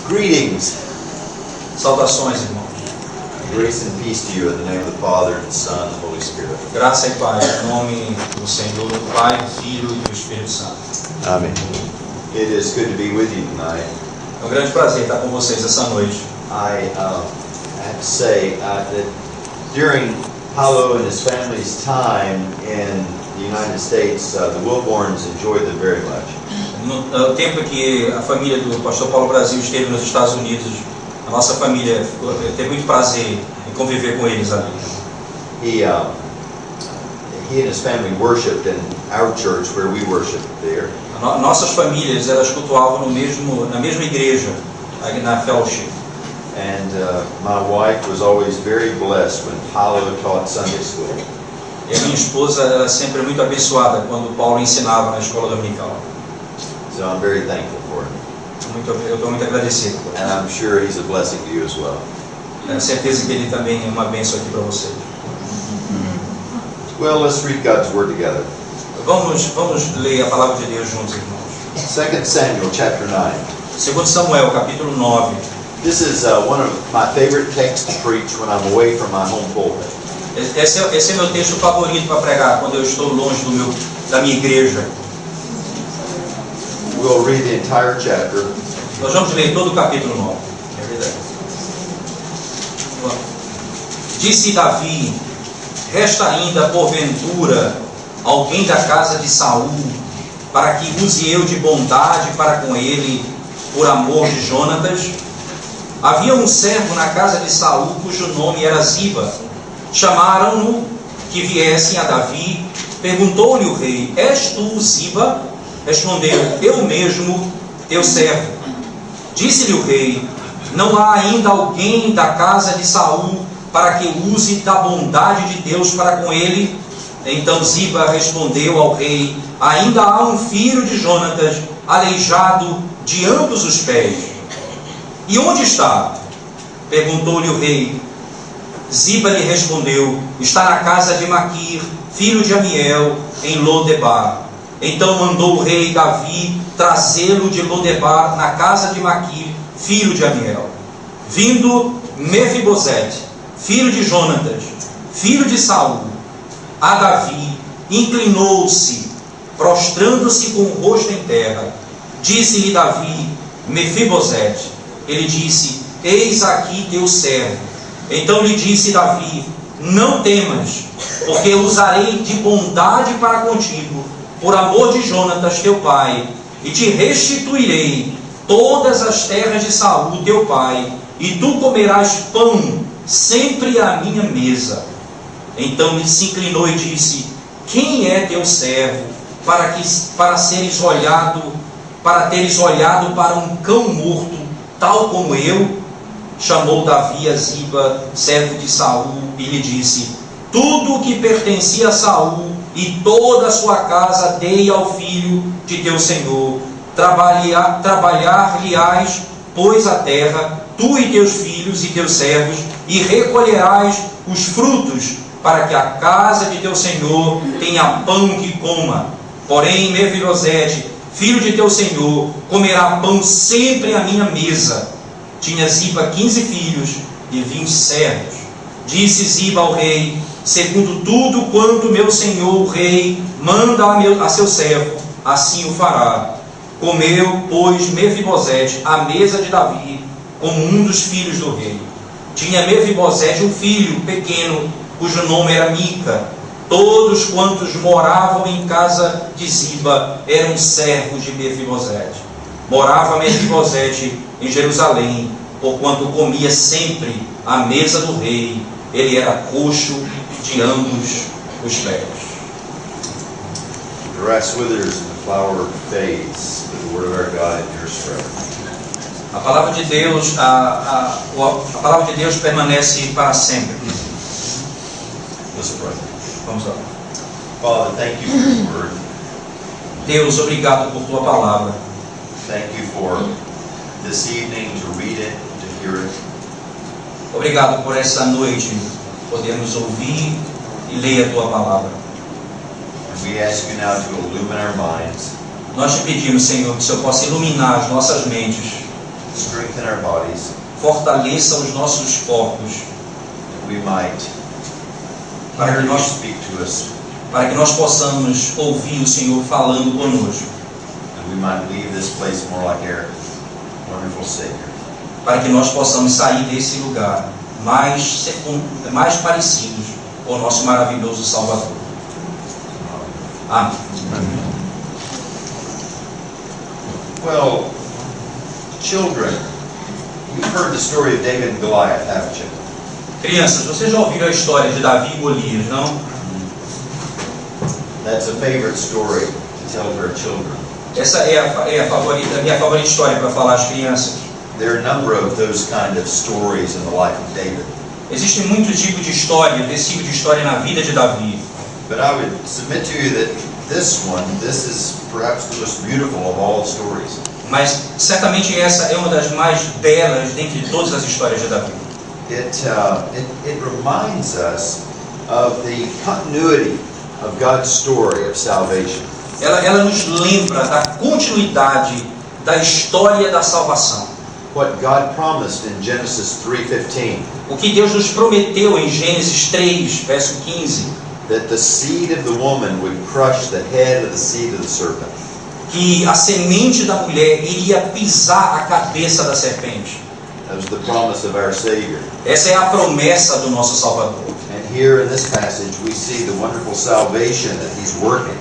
Greetings. Saudações, irmãos. Grace and peace to you in the name of the Father, and the Son, and the Holy Spirit. Graça e paz em nome do Senhor, do Pai, do Filho e do Espírito Santo. Amen. It is good to be with you tonight. É um grande prazer estar com vocês essa noite. I have to say that during Paulo and his family's time in the United States, the Wilborns enjoyed them very much. No tempo que a família do pastor Paulo Brasil esteve nos Estados Unidos, a nossa família teve muito prazer em conviver com eles ali. He and his family worshipped in our church where we worshiped there. Nossas famílias elas cultuavam na mesma igreja, na Fellowship. And my wife was always very blessed when Paulo taught Sunday school. E a minha esposa era sempre muito abençoada quando Paulo ensinava na escola dominical. So I'm very thankful for him. Eu estou muito agradecido. And I'm sure he's a blessing to you as well. Tenho certeza que ele também é uma bênção aqui para vocês. Well, let's read God's Word together. Vamos ler a palavra de Deus juntos, irmãos. 2 Samuel chapter 9. 2 Samuel, capítulo 9. This is one of my favorite texts to preach when I'm away from my home pulpit. Esse é meu texto favorito para pregar quando eu estou longe da minha igreja. We'll read the entire chapter. Nós vamos ler todo o capítulo 9. É verdade. Disse Davi: resta ainda porventura alguém da casa de Saul, para que use eu de bondade para com ele, por amor de Jonatas? Havia um servo na casa de Saul, cujo nome era Ziba. Chamaram-no que viessem a Davi. Perguntou-lhe o rei: és tu Ziba? Respondeu: eu mesmo, teu servo. Disse-lhe o rei: não há ainda alguém da casa de Saul para que use da bondade de Deus para com ele? Então Ziba respondeu ao rei: ainda há um filho de Jonatas, aleijado de ambos os pés. E onde está? Perguntou-lhe o rei. Ziba lhe respondeu: está na casa de Maquir, filho de Amiel, em Lodebar. Então mandou o rei Davi trazê-lo de Lodebar, na casa de Maquir, filho de Amiel. Vindo Mefibosete, filho de Jonatas, filho de Saul, a Davi, inclinou-se, prostrando-se com o rosto em terra. Disse-lhe Davi: Mefibosete. Ele disse: eis aqui teu servo. Então lhe disse Davi: não temas, porque usarei de bondade para contigo, por amor de Jonatas teu pai, e te restituirei todas as terras de Saul teu pai, e tu comerás pão sempre à minha mesa. Então ele se inclinou e disse: quem é teu servo, para teres olhado para um cão morto, tal como eu? Chamou Davi a Ziba, servo de Saul, e lhe disse: tudo o que pertencia a Saul e toda a sua casa dei ao filho de teu senhor. Trabalhar-lhe-ás, pois, a terra, tu e teus filhos e teus servos, e recolherás os frutos, para que a casa de teu senhor tenha pão que coma. Porém, Mefibosete, filho de teu senhor, comerá pão sempre à minha mesa. Tinha Ziba 15 filhos e 20 servos. Disse Ziba ao rei: segundo tudo quanto meu senhor o rei manda a seu servo, assim o fará. Comeu, pois, Mefibosete à mesa de Davi, como um dos filhos do rei. Tinha Mefibosete um filho pequeno, cujo nome era Mica. Todos quantos moravam em casa de Ziba eram servos de Mefibosete. Morava Mefibosete em Jerusalém, porquanto comia sempre à mesa do rei. Ele era coxo de ambos os pés. The grass withers and the flower fades, but the word of our God endures forever. A palavra de Deus, a palavra de Deus permanece para sempre. Let's pray. Vamos lá. Father, thank you for your word. Deus, obrigado por tua palavra. Thank you for this evening to read it, to hear it. Obrigado por essa noite podermos ouvir e ler a tua palavra. And we ask you now to illumine our minds. Nós te pedimos, Senhor, que o Senhor possa iluminar as nossas mentes, strengthen our bodies, fortaleça os nossos corpos, that we might Para hear que you nós- speak to us, para que nós possamos ouvir o Senhor falando conosco, and we might leave this place more like our wonderful Savior. para que nós possamos sair desse lugar mais parecidos com o nosso maravilhoso Salvador. Amém. Well, children, you've heard the story of David and Goliath, haven't you? Crianças, vocês já ouviram a história de Davi e Golias, não? That's a favorite story to tell to our children. Essa é a minha favorita história para falar às crianças. There are a number of those kind of stories in the life of David. Existem muitos tipos de história, desse tipo de história na vida de Davi. But I would submit to you that this is perhaps the most beautiful of all the stories. Mas certamente essa é uma das mais belas dentre todas as histórias de Davi. It reminds us of the continuity of God's story of salvation. Ela nos lembra da continuidade da história da salvação. What God promised in Genesis 3:15, O que Deus nos prometeu em Gênesis 3, verso 15, that the seed of the woman would crush the head of the seed of the serpent. que a semente da mulher iria pisar a cabeça da serpente. That was the promise of our Savior. Essa é a promessa do nosso Salvador. And here in this passage we see the wonderful salvation that He's working.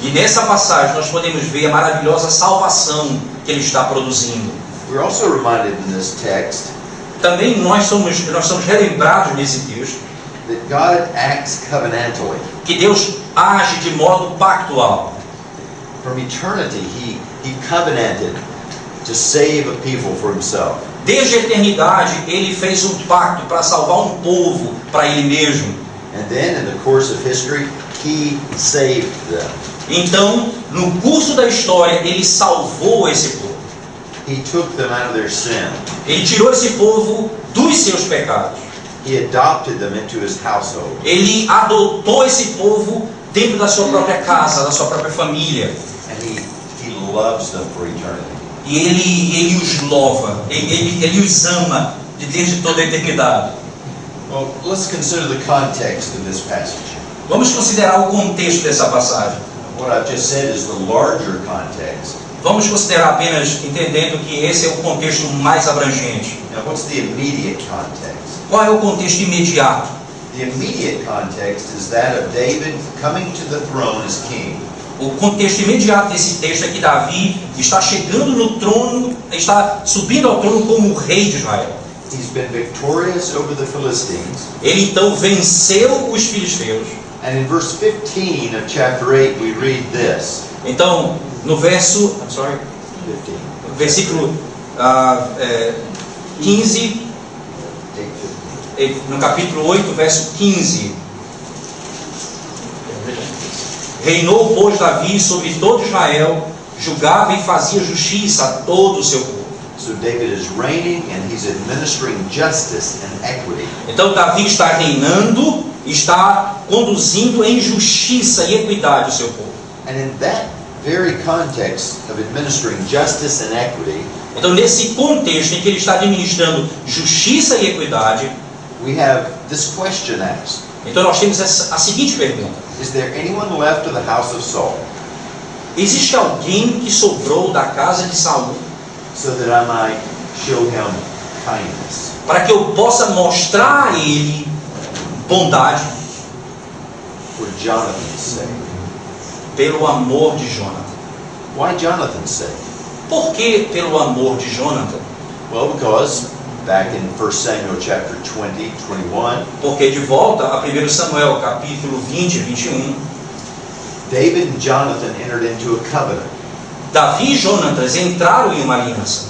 E nessa passagem nós podemos ver a maravilhosa salvação que Ele está produzindo. We're also reminded in this text Também nós somos relembrados nesse texto that God acts covenantally. que Deus age de modo pactual. From eternity, He covenanted to save a people for Himself. Desde a eternidade, Ele fez um pacto para salvar um povo para Ele mesmo. And then in the course of history, He saved them. Então, no curso da história, Ele salvou esse povo. He took them out of their sin. Ele tirou esse povo dos seus pecados. He adopted them into His household. Ele adotou esse povo dentro da sua própria casa, da sua própria família. And He loves them for eternity. E Ele os louva, ele os ama desde toda a eternidade. Well, let's consider the context of this passage. Vamos considerar o contexto dessa passagem. What I've just said is the larger context. Vamos considerar apenas entendendo que esse é o contexto mais abrangente. Now, what's the immediate context? Qual é o contexto imediato? The immediate context is that of David coming to the throne as king. O contexto imediato desse texto é que Davi está chegando no trono, está subindo ao trono como o rei de Israel. He's been victorious over the Philistines. Ele então venceu os filisteus. And in verse 15 of chapter 8 we read this. Então, no versículo 15, 8:15. no capítulo 8, verso 15. Reinou, pois, Davi sobre todo Israel, julgava e fazia justiça a todo o seu povo. So David is reigning and he's administering justice and equity. Então Davi está reinando, está conduzindo em justiça e equidade o seu povo. And in that very context of administering justice and equity, Então nesse contexto em que ele está administrando justiça e equidade, we have this question asked. então nós temos a seguinte pergunta: Is there anyone left of the house of Saul, existe alguém que sobrou da casa de Saul so that I might show him kindness? para que eu possa mostrar a ele bondade For Jonathan's sake. pelo amor de Jonathan? Why Jonathan's sake? Por que pelo amor de Jonathan? Well, because back in 1 Samuel chapter 20, 21, Porque de volta a 1 Samuel capítulo 20, 21, David and Jonathan entered into a covenant. Davi e Jonatas entraram em uma aliança.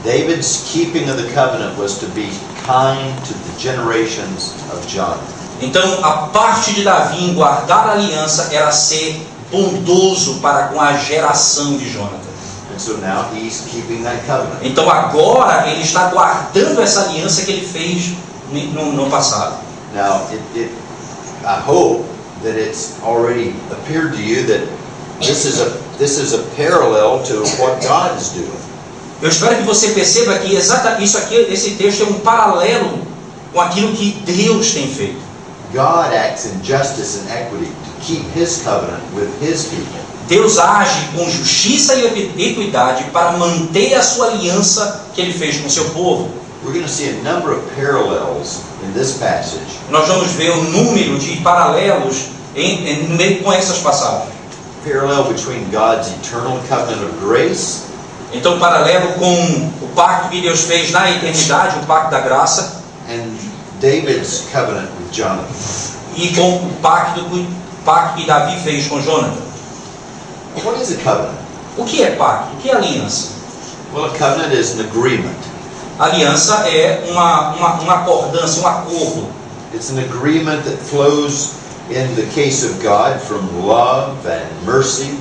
David's keeping of the covenant was to be kind to the generations of Jonathan. Então a parte de Davi em guardar a aliança era ser bondoso para com a geração de Jonatas. And so now he's keeping that covenant. Então agora ele está guardando essa aliança que ele fez no passado. Now, I hope that it's already appeared to you that this is a parallel to what God is doing. Eu espero que você perceba que esse texto é um paralelo com aquilo que Deus tem feito. God acts in justice and equity to keep His covenant with His people. Deus age com justiça e equidade para manter a sua aliança que Ele fez com o seu povo. We're going to see a number of parallels in this passage. Nós vamos ver um número de paralelos com essas passagens. Parallel between God's eternal covenant of grace Então, paralelo com o pacto que Deus fez na eternidade, o pacto da graça, and David's covenant with Jonathan. e com o pacto que Davi fez com Jonathan. What is a covenant? O que é pacto? O que é aliança? Well, a covenant is an agreement. Aliança é uma acordância, um acordo. It's an agreement that flows, in the case of God, from love and mercy.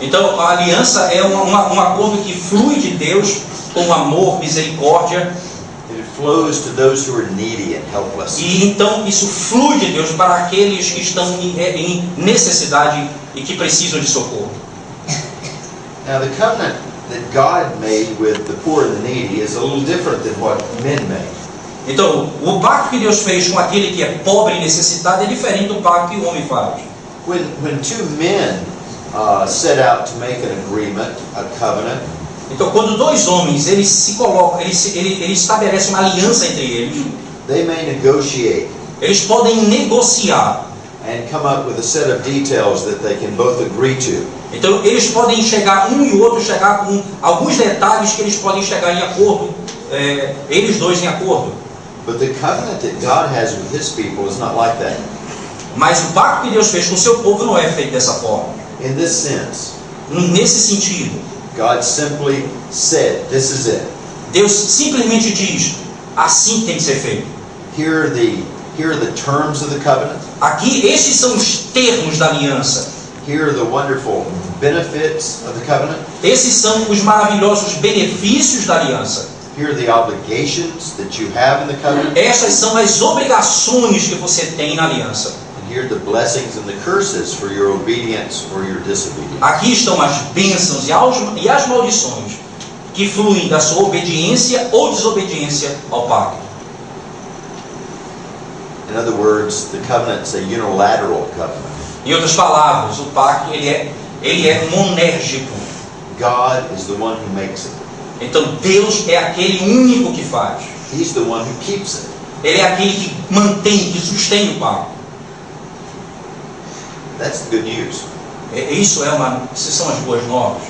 Então, a aliança é um acordo que flui de Deus com amor, misericórdia. And it flows to those who are needy and helpless. E então isso flui de Deus para aqueles que estão em necessidade e que precisam de socorro. Now, the covenant that God made with the poor and the needy is a little different than what men made. Então, o pacto que Deus fez com aquele que é pobre e necessitado é diferente do pacto que o homem faz. When two men set out to make an agreement, a covenant, Então, quando dois homens eles se colocam, eles estabelecem uma aliança entre eles, they may negotiate eles podem negociar. and come up with a set of details that they can both agree to. Então, eles podem chegar, um e o outro chegar com alguns detalhes que eles podem chegar em acordo, eles dois em acordo. But the covenant that God has with His people is not like that. Mas o pacto que Deus fez com o seu povo não é feito dessa forma. In this sense, Nesse sentido, God simply said, "This is it. Deus simplesmente diz, assim tem que ser feito. Here are the terms of the covenant. Aqui, estes são os termos da aliança. Here are the wonderful benefits of the covenant. Esses são os maravilhosos benefícios da aliança. Here are the obligations that you have in the covenant. Estas são as obrigações que você tem na aliança. And here are the blessings and the curses for your obedience or your disobedience." Aqui estão as bênçãos e as maldições que fluem da sua obediência ou desobediência ao pacto. In other words, the covenant's a unilateral covenant. Em outras palavras, o pacto ele é monérgico. God is the one who makes it. Então Deus é aquele único que faz. He's the one who keeps it. Ele é aquele que mantém, que sustém o pacto. That's the good news. Essas são as boas novas.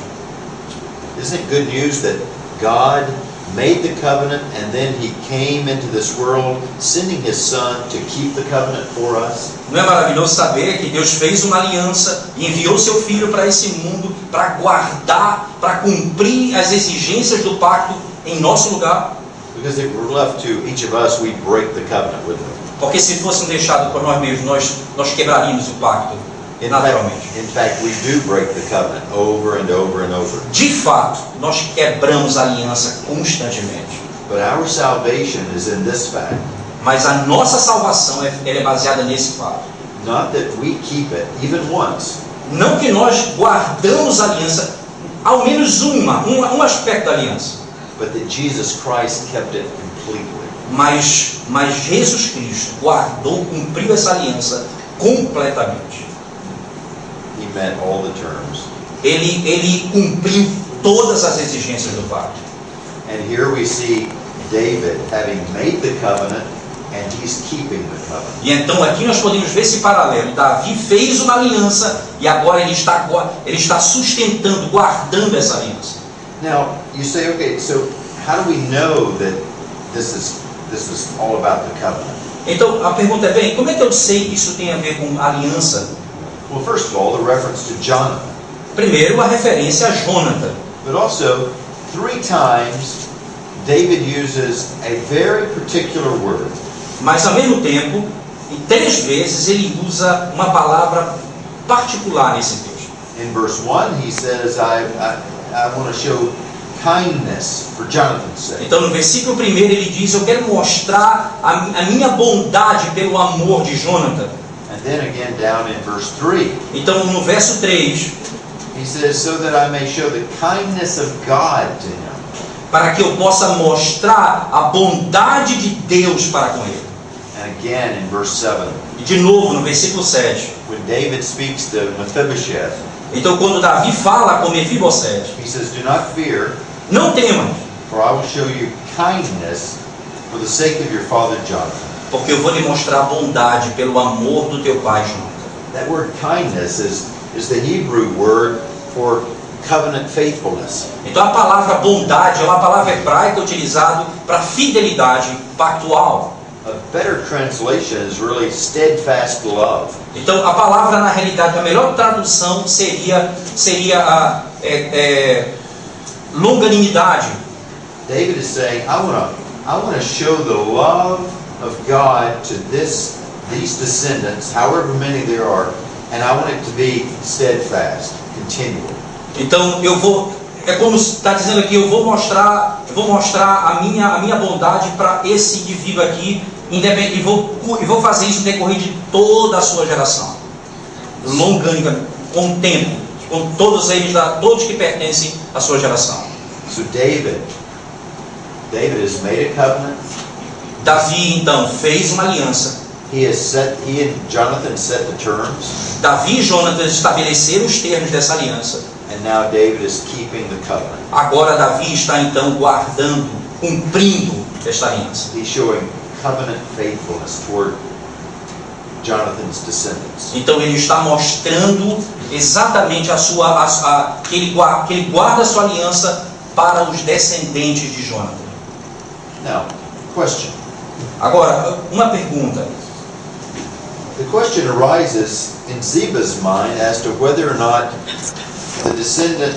Isn't it good news that God made the covenant and then He came into this world sending His Son to keep the covenant for us? Não é maravilhoso saber que Deus fez uma aliança e enviou seu Filho para esse mundo para guardar, para cumprir as exigências do pacto em nosso lugar? Because if we're left to each of us, we break the covenant with them. Porque se fosse deixado por nós mesmos, nós quebraríamos o pacto, naturalmente. In fact, we do break the covenant over and over and over. De fato, nós quebramos a aliança constantemente. But our salvation is in this fact. Mas a nossa salvação ela é baseada nesse fato. Not that we keep it even once, Não que nós guardamos a aliança, ao menos um aspecto da aliança. but that Jesus Christ kept it completely. Mas Jesus Cristo guardou, cumpriu essa aliança completamente. He met all the terms. Ele cumpriu todas as exigências do pacto. And here we see David having made the covenant and he's keeping the covenant. E então aqui nós podemos ver esse paralelo. Davi fez uma aliança e agora ele está sustentando, guardando essa aliança. Now, you say, okay, so how do we know that this is all about the covenant? Então a pergunta é, bem, como é que eu sei que isso tem a ver com aliança? Well, first of all, the reference to Jonathan. Primeiro, a referência a Jonathan. But also, 3 times, David uses a very particular word. Mas ao mesmo tempo, 3 vezes ele usa uma palavra particular nesse texto. In verse 1, he says, I want to show kindness for Jonathan's sake. Então no versículo 1 ele diz, eu quero mostrar a minha bondade pelo amor de Jonathan. And then again down in verse 3, Então no verso 3, he says, so that I may show the kindness of God to him. para que eu possa mostrar a bondade de Deus para com ele. And again in verse 7, E de novo no versículo 7. when David speaks to Mephibosheth, Então quando Davi fala com Mefibosete, he says, "Do not fear, não temas, for I will show you kindness for the sake of your father Jonathan." porque eu vou lhe mostrar bondade pelo amor do teu pai Jonathan. That word kindness is the Hebrew word for covenant faithfulness. Então a palavra bondade é uma palavra hebraica utilizada para fidelidade pactual. A better translation is really steadfast love. Então a palavra na realidade, a melhor tradução seria longanimidade. David is saying, I want to show the love of God to these descendants, however many there are, and I want it to be steadfast, continual. Então é como está dizendo aqui, eu vou mostrar a minha bondade para esse indivíduo aqui, independente, e vou fazer isso no decorrer de toda a sua geração, longânima, com o tempo, com todos eles, todos que pertencem à sua geração. So David has made a covenant. Davi então fez uma aliança. He and Jonathan set the terms, Davi e Jonathan estabeleceram os termos dessa aliança. and now David is keeping the covenant. Agora Davi está então guardando, cumprindo esta aliança. He's showing covenant faithfulness toward Jonathan's descendants. Então ele está mostrando exatamente que ele guarda a sua aliança para os descendentes de Jonathan. Now, question. Agora, uma pergunta. The question arises in Ziba's mind as to whether or not the descendant,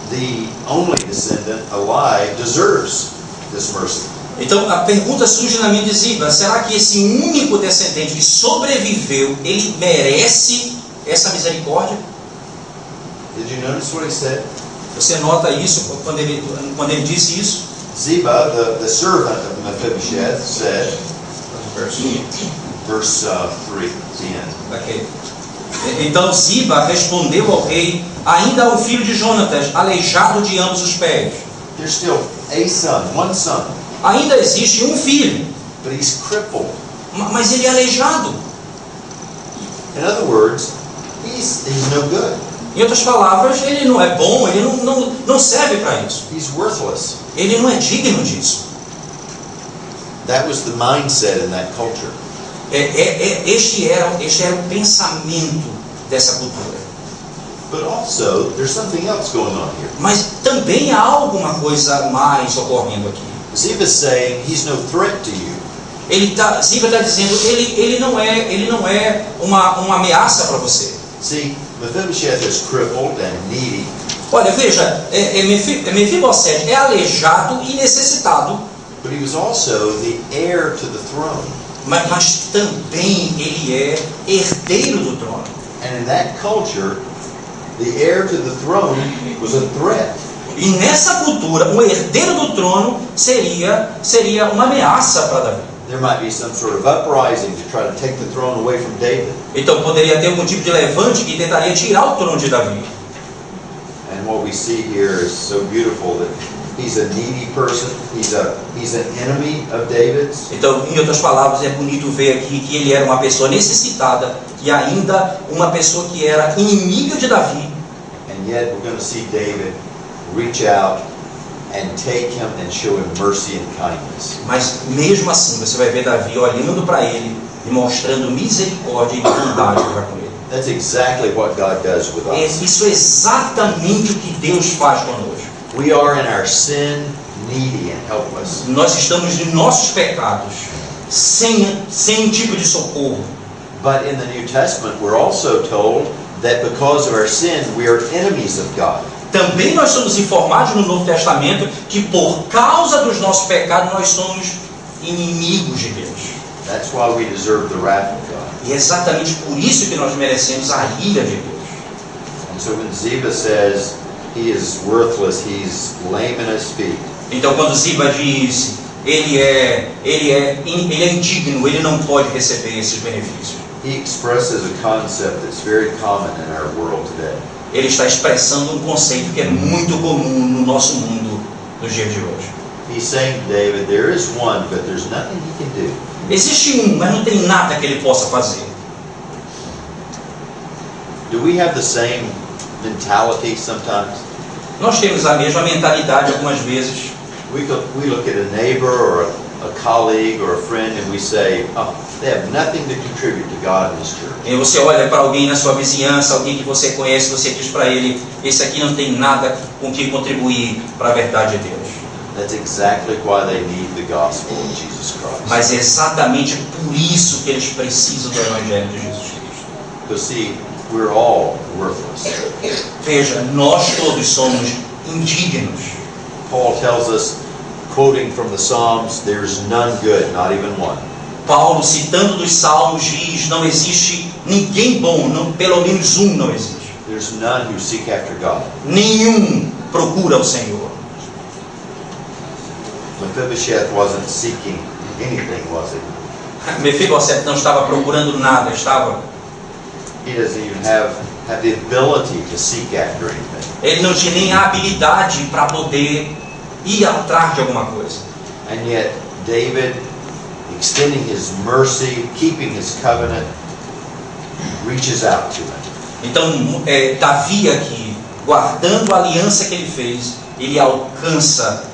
the only descendant alive, deserves this mercy. Então a pergunta surge na mente de Ziba: será que esse único descendente que sobreviveu, ele merece essa misericórdia? Did you notice what he said? Você nota isso quando ele disse isso? Ziba, the servant of Mephibosheth, said, verse 3, the end. Okay. Então Ziba respondeu ao rei: ainda há um filho de Jonatas, aleijado de ambos os pés. There's still a son, one son, Ainda existe um filho, but he's crippled. mas ele é aleijado. In other words, he's no good. Em outras palavras, ele não é bom, ele não serve para isso. He's worthless. Ele não é digno disso. That was the mindset in that culture. Este era o pensamento dessa cultura. But also, there's something else going on here. Mas também há alguma coisa mais ocorrendo aqui. Ziba's saying he's no threat to you. Ziba está dizendo, ele não é uma ameaça para você. See, Mephibosheth is crippled and needy, Olha, veja, Mefibosete é aleijado e necessitado, but he was also the heir to the throne. mas também ele é herdeiro do trono. And in that culture, the heir to the throne was a threat. E nessa cultura, o herdeiro do trono seria uma ameaça para Davi. There might be some sort of uprising to try to take the throne away from David. Então poderia ter algum tipo de levante que tentaria tirar o trono de Davi. And what we see here is so beautiful that he's a needy person. He's an enemy of David's. Então, em outras palavras, é bonito ver aqui que ele era uma pessoa necessitada e ainda uma pessoa que era inimiga de Davi. And yet we're going to see David reach out and take him and show him mercy and kindness. Mas mesmo assim, você vai ver Davi olhando para ele e mostrando misericórdia e bondade para com ele. That's exactly what God does with us. Isso é exatamente o que Deus faz conosco. We are in our sin needy and helpless. Nós estamos em nossos pecados, sem tipo de socorro. But in the New Testament, we're also told that because of our sin, we are enemies of God. Também nós somos informados no Novo Testamento que por causa dos nossos pecados nós somos inimigos de Deus. That's why we deserve the wrath of God. E é exatamente por isso que nós merecemos a ira de Deus. And so when Ziba says he is worthless, he's lame in his feet, Então quando Ziba diz ele é indigno, ele não pode receber esses benefícios. he expresses a concept that's very common in our world today. Ele está expressando um conceito que é muito comum no nosso mundo dos dias de hoje. He's saying to David, there is one, but there's nothing he can do. Existe um, mas não tem nada que ele possa fazer. Do we have the same mentality sometimes? Nós temos a mesma mentalidade algumas vezes. We look at a neighbor or a colleague or a friend and we say, oh, they have nothing to contribute to God in this church. E você olha para alguém na sua vizinhança, alguém que você conhece, você diz para ele, esse aqui não tem nada com que contribuir para a verdade de Deus. That's exactly why they need the gospel of Jesus Christ. Mas é exatamente por isso que eles precisam do Evangelho de Jesus Cristo. Because see, we're all worthless. Veja, nós todos somos indignos. Paul tells us, quoting from the Psalms, there's none good, not even one. Paulo, citando dos Salmos, diz, não existe ninguém bom, não, pelo menos um não existe. There's none who seek after God. Nenhum procura o Senhor. Mephibosheth wasn't seeking anything, was he? Mefibosete não estava procurando nada, estava... He doesn't even have the ability to seek after anything. Ele não tinha nem a habilidade para poder ir atrás de alguma coisa. And yet, David, extending his mercy, keeping his covenant, reaches out to him. Então, Davi aqui, guardando a aliança que ele fez, ele alcança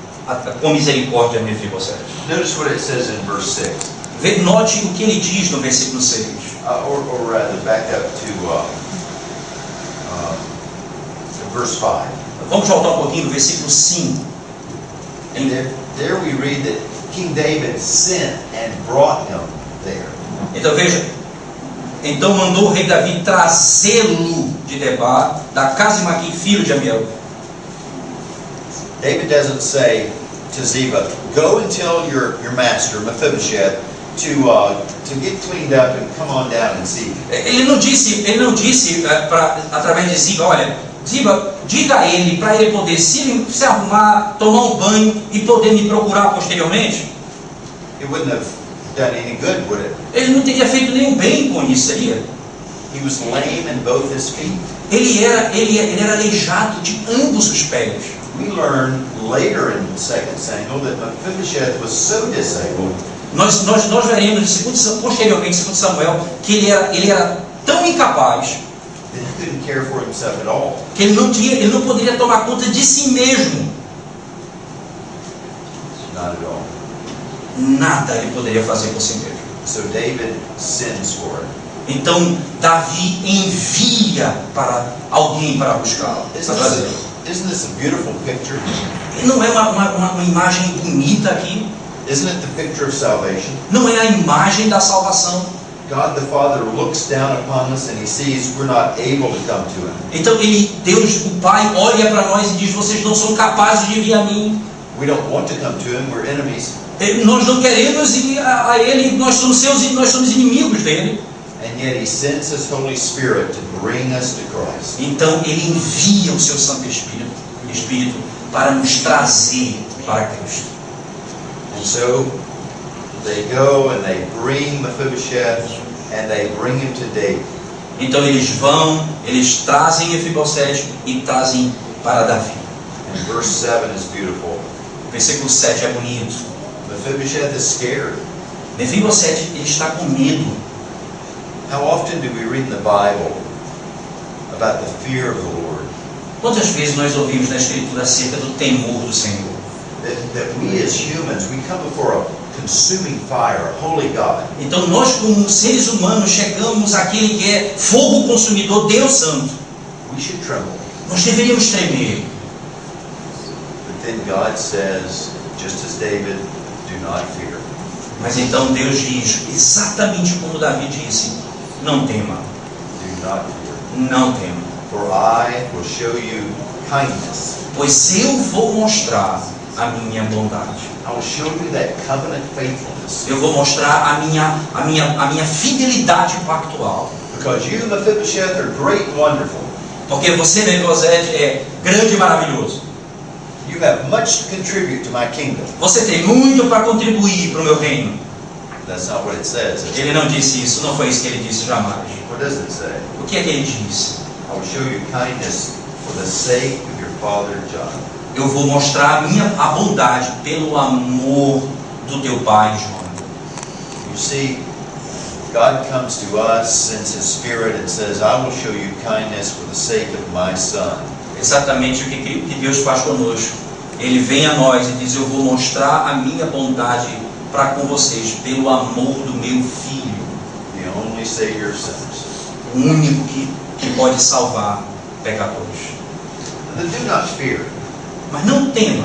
com misericórdia Mefibosete. Notice what it says in verse 6. Note o que ele diz no versículo 6. Or rather, back up to verse 5. Vamos voltar um pouquinho no versículo 5. And there we read that King David sent and brought him there. Então veja, então mandou o rei Davi trazê-lo de Debá, da casa de Maquim, filho de Amiel. David doesn't say to Ziba, go and tell your master Mephibosheth to get cleaned up and come on down and see. Ele não disse através de Ziba, olha, Ziba, diga a ele para ele poder se arrumar, tomar um banho e poder me procurar posteriormente. It wouldn't have done any good, would it? Ele não teria feito nenhum bem com isso, seria? He was lame in both his feet. Ele era aleijado de ambos os pés. We learn later in 2 Samuel that Mephibosheth was so disabled. Nós veremos posteriormente em 2 Samuel que ele era tão incapaz That he couldn't care for himself at all. que ele não poderia tomar conta de si mesmo. Not at all. Nada ele poderia fazer por si mesmo. So David sends for him. Então Davi envia para alguém para buscá-lo, para trazê-lo. Isn't this a beautiful picture? E não é uma imagem bonita aqui? Isn't it the picture of salvation? Não é a imagem da salvação? God the Father looks down upon us and He sees we're not able to come to Him. Então Deus, o Pai, olha para nós e diz: vocês não são capazes de vir a mim. We don't want to come to Him, we're enemies. Nós não queremos ir a Ele, nós somos inimigos dele. And yet He sends His Holy Spirit to bring us to Christ. Então Ele envia o seu Santo Espírito para nos trazer para Cristo. And so they go and they bring Mephibosheth and they bring him to David. Então eles trazem Mefibosete e trazem para Davi. And verse 7 is beautiful. O versículo 7 é bonito. Mephibosheth is scared. Mefibosete, ele está com medo. How often do we read in the Bible about the fear of the Lord? Quantas vezes nós ouvimos na Escritura acerca do temor do Senhor? That we as humans, we come before a consuming fire, a holy God. Então nós como seres humanos chegamos àquele que é fogo consumidor, Deus Santo. We should tremble. Nós deveríamos tremer. But then God says, just as David, do not fear. Mas então Deus diz, exatamente como Davi disse, não tema, Do not fear. não tema, For I will show you kindness. pois eu vou mostrar a minha bondade. I will show you that covenant faithfulness. Eu vou mostrar a minha fidelidade pactual. Because you, Mephibosheth, are great and wonderful. Porque você, Mefibosete, é grande e maravilhoso. You have much to contribute to my kingdom. Você tem muito para contribuir para o meu reino. That's not what it says. is it? Ele não disse isso, não foi isso que ele disse jamais. What does it say? O que é que ele disse? I will show you kindness for the sake of your father John. eu vou mostrar a bondade pelo amor do teu pai, João. You see, God comes to us, sends His Spirit, and says, I will show you kindness for the sake of my Son. Exatamente o que Deus faz conosco. Ele vem a nós e diz, eu vou mostrar a minha bondade para com vocês, pelo amor do meu Filho. The only Savior of sinners. O único que pode salvar pecadores. And then do not fear. Mas não tema.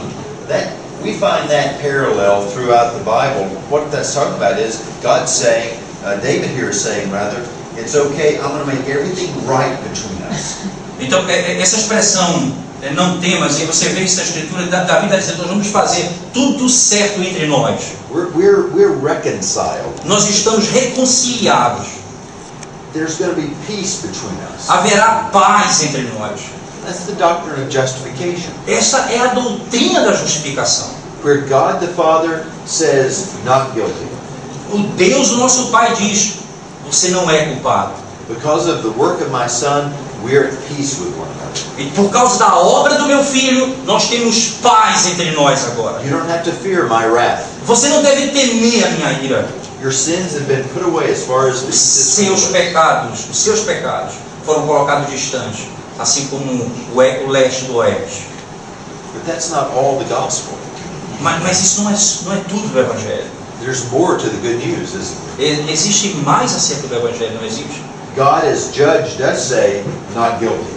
We find that parallel throughout the Bible. What that's talking about is God saying, David here is saying rather, it's okay, I'm going to make everything right between us. Então, essa expressão, não temas, e você vê isso na Escritura, Davi está dizendo, nós vamos fazer tudo certo entre nós. We're reconciled. Nós estamos reconciliados. There's going to be peace between us. Haverá paz entre nós. That's the doctrine of justification. Essa é a doutrina da justificação. Where God the Father says, not guilty. O Deus, o nosso Pai, diz, você não é culpado. Because of the work of my Son, we're at peace with one another. E por causa da obra do meu Filho, nós temos paz entre nós agora. You don't have to fear my wrath. Você não deve temer a minha ira. Your sins have been put away as far as the east is from the Os seus pecados foram colocados distante, assim como o leste do oeste. But that's not all the gospel. Mas isso não é tudo do Evangelho. There's more to the good news, isn't there? Existe mais acerca do Evangelho, não existe? God as judge does say, not guilty.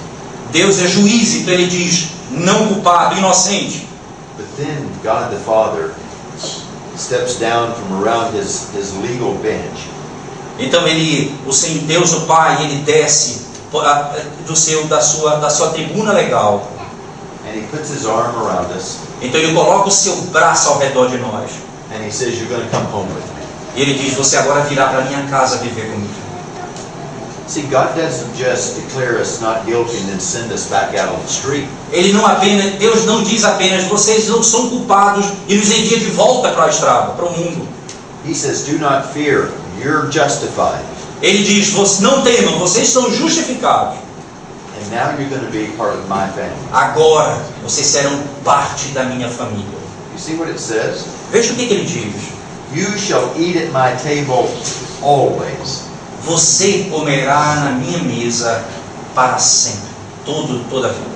Deus é juiz, então Ele diz, não culpado, inocente. But then God the Father steps down from around his legal bench. Então Deus o Pai, Ele desce da sua tribuna legal. And He puts His arm around us. Então Ele coloca o seu braço ao redor de nós. And He says, you're going to come home with me. E Ele diz, você agora virá para minha casa viver comigo. See, God doesn't just declare us not guilty and then send us back out on the street. Deus não diz apenas, vocês não são culpados e nos envia de volta para a estrada, para o mundo. He says, do not fear, you're justified. Ele diz, não temam, vocês são justificados. And now you're going to be part of my family. Agora, vocês serão parte da minha família. You see what it says? Veja o que ele diz. You shall eat at my table always. Você comerá na minha mesa para sempre, toda a vida.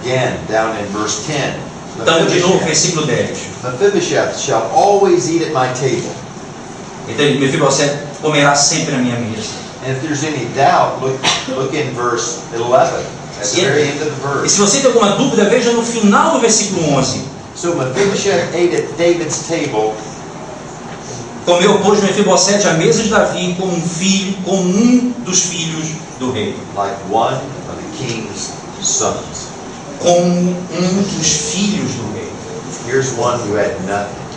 Again, down in verse 10. Então, de novo, versículo 10. Mephibosheth shall always eat at my table. Então, Mefibosete comerá sempre na minha mesa. And if there's any doubt, look in verse 11, at the very end of the E verse. se você tem alguma dúvida, veja no final do versículo 11. So Mephibosheth ate at David's table. Comeu, pois, Mefibosete à mesa de Davi como um dos filhos do rei. Like one of the king's sons. Como um dos filhos do rei. Here's one who had nothing.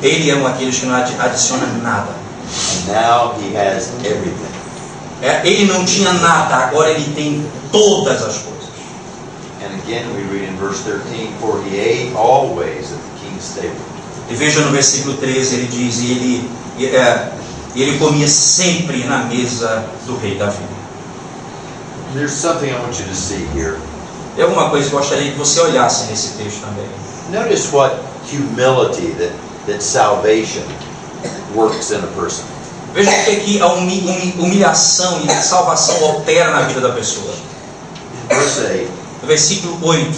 Ele é um daqueles que não adiciona nada. And now he has everything. Ele não tinha nada, agora ele tem todas as coisas. And again we read in verse 13, for he ate always at the king's table. E veja no versículo 13, ele diz, ele comia sempre na mesa do rei Davi. There's something I want you to see here. E alguma coisa que eu gostaria que você olhasse nesse texto também. Notice what humility that salvation works in a person. Veja o que a humilhação e a salvação opera na vida da pessoa. Verse 8. No versículo 8.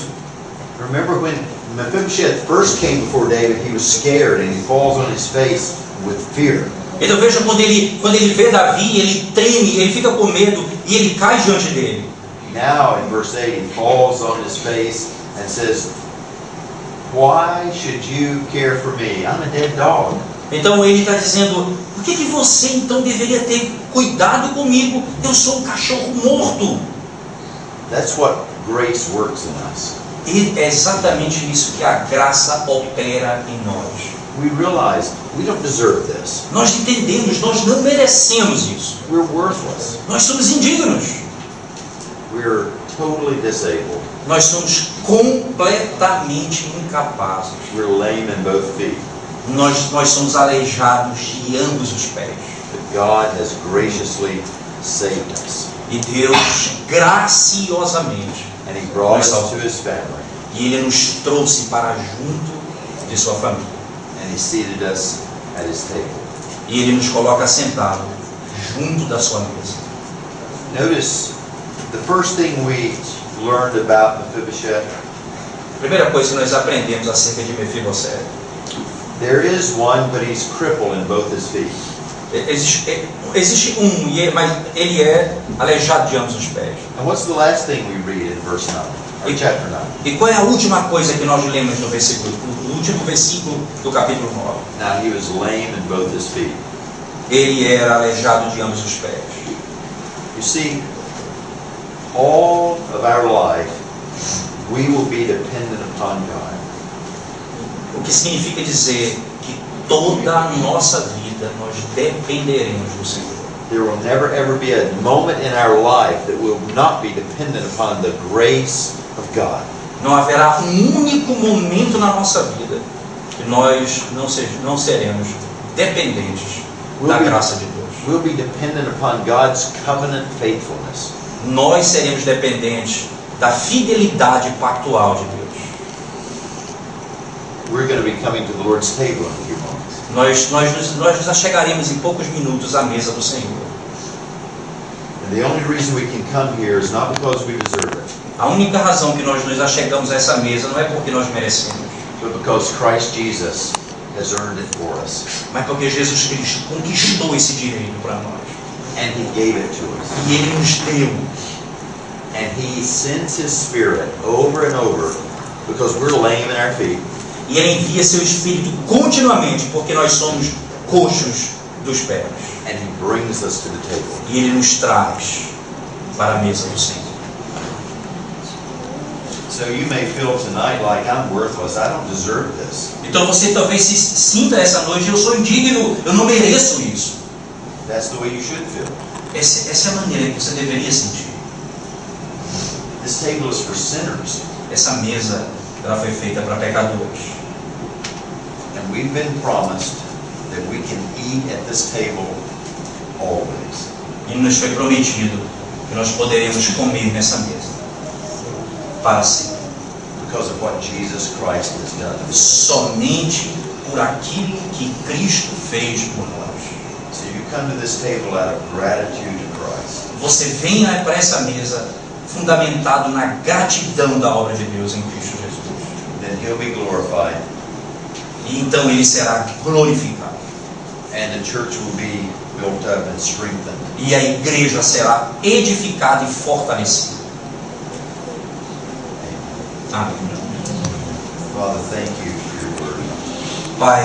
Remember when Mephibosheth first came before David, he was scared and he falls on his face with fear. Então veja quando ele vê Davi, ele treme, ele fica com medo e ele cai diante dele. Now in verse 8 he falls on his face and says, why should you care for me? I'm a dead dog. Então ele está dizendo, por que você então deveria ter cuidado comigo? Eu sou um cachorro morto. That's what grace works in us. E é exatamente isso que a graça opera em nós. We realize we don't deserve this. Nós entendemos, nós não merecemos isso. We're worthless. Nós somos indignos. We're totally disabled. Nós somos completamente incapazes. We're lame in both feet. Nós somos aleijados de ambos os pés. But God has graciously saved us. E Deus, graciosamente, And He brought us to His family. E Ele nos trouxe para junto de sua família. And He seated us at His table. E Ele nos coloca sentado junto da sua mesa. Notice the first thing we learned about Mephibosheth. A primeira coisa que nós aprendemos acerca de Mefibosete. There is one, but he's crippled in both his feet. Existe mas ele é aleijado de ambos os pés. And what's the last thing we read in verse 9, or chapter 9? E qual é a última coisa que nós lemos no último versículo do capítulo 9? Now he was lame in both his feet. Ele era aleijado de ambos os pés. You see, all of our life, we will be dependent upon God. O que significa dizer que toda a nossa vida nós dependeremos do Senhor. There will never ever be a moment in our life that will not be dependent upon the grace of God. Não haverá um único momento na nossa vida que nós não seremos dependentes da graça de Deus. We'll be dependent upon God's covenant faithfulness. Nós seremos dependentes da fidelidade pactual de Deus. We're going to be coming to the Lord's table in a few moments. Nós nos achegaremos em poucos minutos à mesa do Senhor. And the only reason we can come here is not because we deserve it, A única razão que nós nos achegamos a essa mesa não é porque nós merecemos, but because Christ Jesus has earned it for us. mas porque Jesus Cristo conquistou esse direito para nós. And He gave it to us. E Ele nos deu. And He sends His Spirit over and over because we're lame in our feet. E Ele envia seu Espírito continuamente, porque nós somos coxos dos pés. And He brings us to the table. E Ele nos traz para a mesa do Senhor. So you may feel tonight like I'm worthless. I don't deserve this. Então você talvez se sinta essa noite: eu sou indigno, eu não mereço isso. That's the way you should feel. Essa é a maneira que você deveria sentir. This table is for sinners. Essa mesa, ela foi feita para pecadores. And we've been promised that we can eat at this table always. E nos foi prometido que nós poderemos comer nessa mesa para sempre, Because of what Jesus Christ has done. somente por aquilo que Cristo fez por nós. So you come to this table out of gratitude to Christ. Você vem para essa mesa fundamentado na gratidão da obra de Deus em Cristo Jesus. Then He'll be glorified. E então Ele será glorificado. And the church will be built up and strengthened. E a igreja será edificada e fortalecida. Amém. Father, thank you for your word. Pai,